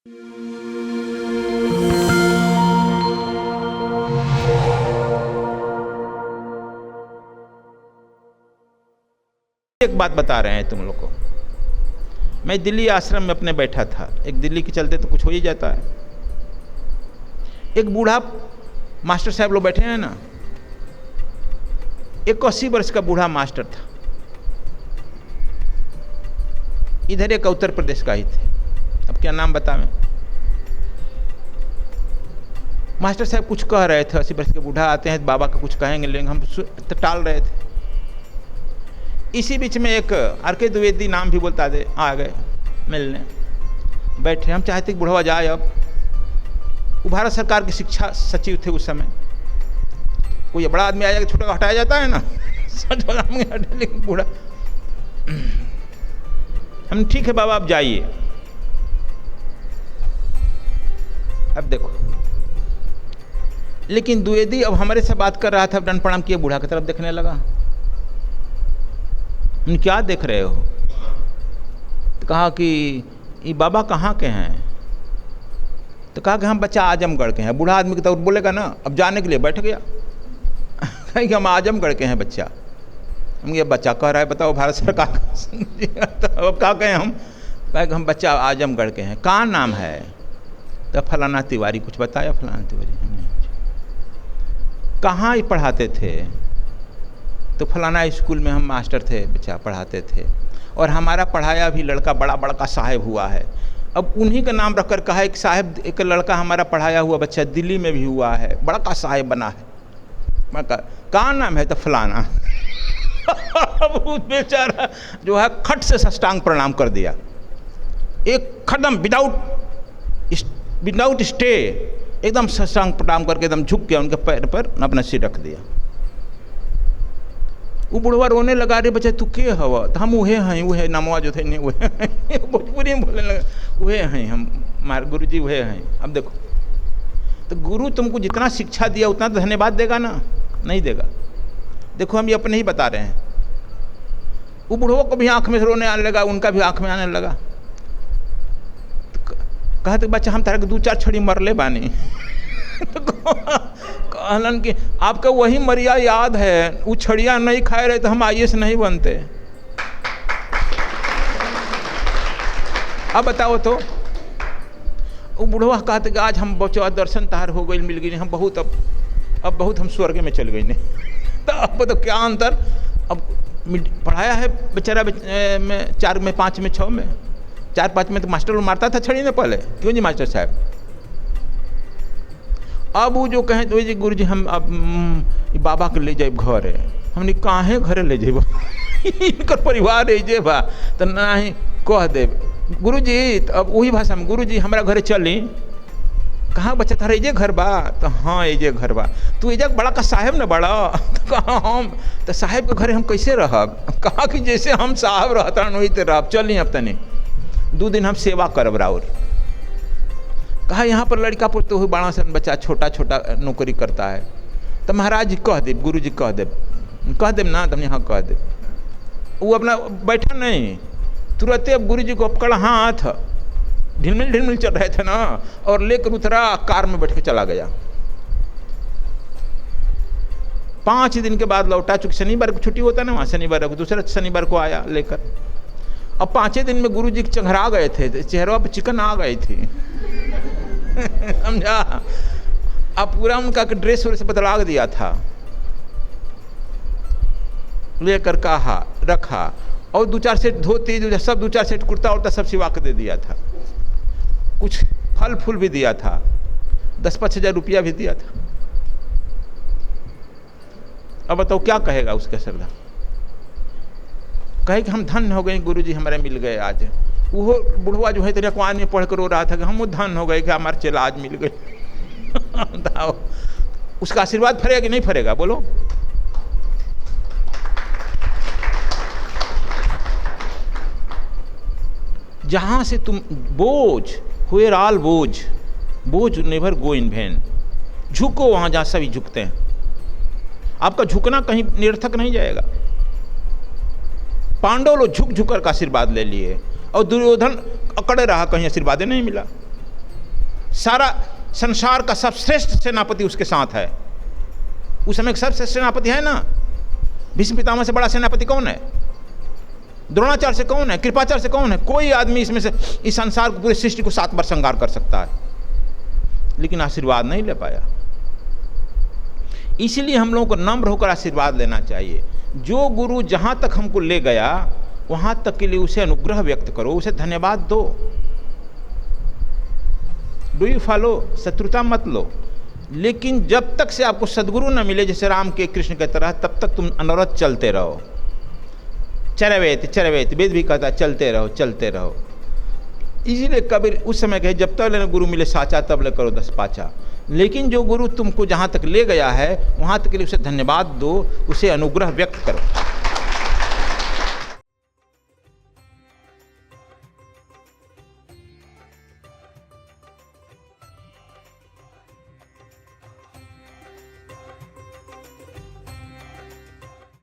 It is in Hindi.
एक बात बता रहे हैं तुम लोग को। मैं दिल्ली आश्रम में अपने बैठा था, एक दिल्ली के चलते तो कुछ हो ही जाता है। एक बूढ़ा मास्टर साहब लोग बैठे हैं ना, एक 80 वर्ष का बूढ़ा मास्टर था। इधर एक उत्तर प्रदेश का ही थे, अब क्या नाम बतावें। मास्टर साहब कुछ कह रहे थे, 80 वर्ष के बूढ़ा आते हैं बाबा का कुछ कहेंगे, लेकिन हम टाल रहे थे। इसी बीच में एक आर.के. द्विवेदी नाम भी बोलता दे आ गए मिलने, बैठे। हम चाहते कि बुढ़वा जाए। अब वो भारत सरकार के शिक्षा सचिव थे उस समय। कोई बड़ा आदमी आ जाएगा, छोटा का हटाया जाता है ना, सच वाला लेकिन बूढ़ा। हम ठीक है बाबा आप जाइए। अब देखो, लेकिन द्विवेदी अब हमारे से बात कर रहा था, दंड प्रणाम किए, बूढ़ा की तरफ देखने लगा। हम क्या देख रहे हो? तो कहा कि ये बाबा कहाँ के हैं? तो कहा कि हम बच्चा आजमगढ़ के हैं। बूढ़ा आदमी की तरफ बोलेगा ना, अब जाने के लिए बैठ गया। कहीं कि हम आजमगढ़ के हैं बच्चा। हम ये बच्चा कह रहा है, बताओ भारत सरकार तो अब क्या कहें हम? कहे कि हम बच्चा आजमगढ़ के हैं। कहाँ नाम है? तो फलाना तिवारी कुछ बताया, फलाना तिवारी। कहाँ ही पढ़ाते थे? तो फलाना स्कूल में हम मास्टर थे, बच्चा पढ़ाते थे, और हमारा पढ़ाया भी लड़का बड़ा बड़ा का साहेब हुआ है। अब उन्हीं का नाम रखकर कहा एक साहेब, एक लड़का हमारा पढ़ाया हुआ बच्चा दिल्ली में भी हुआ है, बड़ा का साहेब बना है। मैं कहा नाम है? तो फलाना। अब उस बेचारा जो है खट से साष्टांग प्रणाम कर दिया, एक खदम विदाउट स्टे, एकदम साष्टांग प्रणाम करके एकदम झुक गया, उनके पैर पर अपना सिर रख दिया। वो बुढ़वा रोने लगा, रे बच्चा तू के हवा? तो हम उहे हैं, उहे नमवा जो थे नहीं उहे भोजपुरी में बोलने लगा, उहे हैं हम, हमारे गुरु जी उहे हैं। अब देखो, तो गुरु तुमको जितना शिक्षा दिया उतना तो धन्यवाद देगा ना? नहीं देगा। देखो हम ये अपने ही बता रहे हैं। वो बुढ़वा को भी आंख में रोने आने लगा, उनका भी आंख में आने लगा। तो कहते बच्चा हम तारा के 2-4 छड़ी मरले बानी। कहलन कि आपका वही मरिया याद है, वो छड़िया नहीं खाए रहे तो हम IAS नहीं बनते। अब बताओ तो। वो बुढ़वा कहते कि आज हम बच्चों दर्शन तार हो गई, मिल गई, हम बहुत अब बहुत हम स्वर्ग में चल गई नहीं। तो अब तो क्या अंतर? अब पढ़ाया है बेचारा में 4 में 5 में 6 में 4-5 में तो मास्टर लोग मारता था छड़ी ने पहले, क्यों जी मास्टर साहब? अब वो जो कहें तो जी गुरु जी हम अब बाबा के ले जाए घर है। हमने काहे घरे ले जाब? इनकर परिवार है बा, तो नहीं कह दे गुरु जी। तो अब वही भाषा में, गुरु जी हमारा घरे चली। कहाँ बच्चा तारा एजे घर बा? तो हाँ एजे घर बा। तू एजा बड़ा का साहेब न बड़ा? तो कहा हम तो साहेब के घरे हम कैसे रहब? कहा कि जैसे हम साहब रहता वही तो रहब। चली अब तनी 2 दिन हम सेवा करब राउर। कहा यहाँ पर लड़का पुत्र हुई बड़ा सा बच्चा छोटा छोटा नौकरी करता है। तो महाराज जी कह दे, गुरु जी कह दे ना, तुम यहाँ कह दे। वो अपना बैठा नहीं, तुरंत अब गुरु जी को पकड़ा हाथ, ढिलमिल चल रहे थे ना, और लेकर उतरा, कार में बैठ के चला गया। 5 दिन के बाद लौटा, चूंकि शनिवार को छुट्टी होता है ना वहाँ, शनिवार को, दूसरा शनिवार को आया लेकर। अब 5 दिन में गुरु जी चंघरा गए थे, चेहरा पर चिकन आ गई थी। समझा? अब पूरा उनका ड्रेस से बदला दिया था। लेकर कहा रखा, और 2-4 सेट धोती, सब 2-4 सेट कुर्ता उर्ता सब सिवा के दे दिया था। कुछ फल फूल भी दिया था, 10-5 हज़ार रुपया भी दिया था। अब बताओ क्या कहेगा उसका श्रद्धा? कहे कि हम धन्य हो गए, गुरु जी हमारे मिल गए आज। वो बुढ़वा जो है तेरे कुआं में पढ़ कर रो रहा था कि हम धन्य हो गए कि हमारे चेला आज मिल गए। बताओ उसका आशीर्वाद फरेगा कि नहीं फरेगा? बोलो। जहां से तुम बोझ हुए राल बोझ नेवर गो इन वैन। झुको वहां जहां सभी झुकते हैं। आपका झुकना कहीं निरर्थक नहीं जाएगा। पांडव लोग झुक कर का आशीर्वाद ले लिए, और दुर्योधन अकड़े रहा, कहीं आशीर्वाद नहीं मिला। सारा संसार का सबश्रेष्ठ सेनापति उसके साथ है। उस समय सबश्रेष्ठ सेनापति है ना। भीष्म पितामह से बड़ा सेनापति कौन है? द्रोणाचार्य से कौन है? कृपाचार्य से कौन है? कोई आदमी इसमें से इस संसार को, पूरी सृष्टि को 7 बार संहार कर सकता है, लेकिन आशीर्वाद नहीं ले पाया। इसलिए हम लोगों को नम्र होकर आशीर्वाद लेना चाहिए। जो गुरु जहाँ तक हमको ले गया वहाँ तक के लिए उसे अनुग्रह व्यक्त करो, उसे धन्यवाद दो। Do you follow? शत्रुता मत लो। लेकिन जब तक से आपको सदगुरु न मिले, जैसे राम के कृष्ण की तरह, तब तक तुम अनवरत चलते रहो। चरवेत चरवेत, वेद भी कहता चलते रहो चलते रहो। इसीलिए कबीर उस समय कहे, जब तक गुरु मिले साचा तब ले करो 10 पाचा। लेकिन जो गुरु तुमको जहाँ तक ले गया है वहाँ तक के लिए उसे धन्यवाद दो, उसे अनुग्रह व्यक्त करो।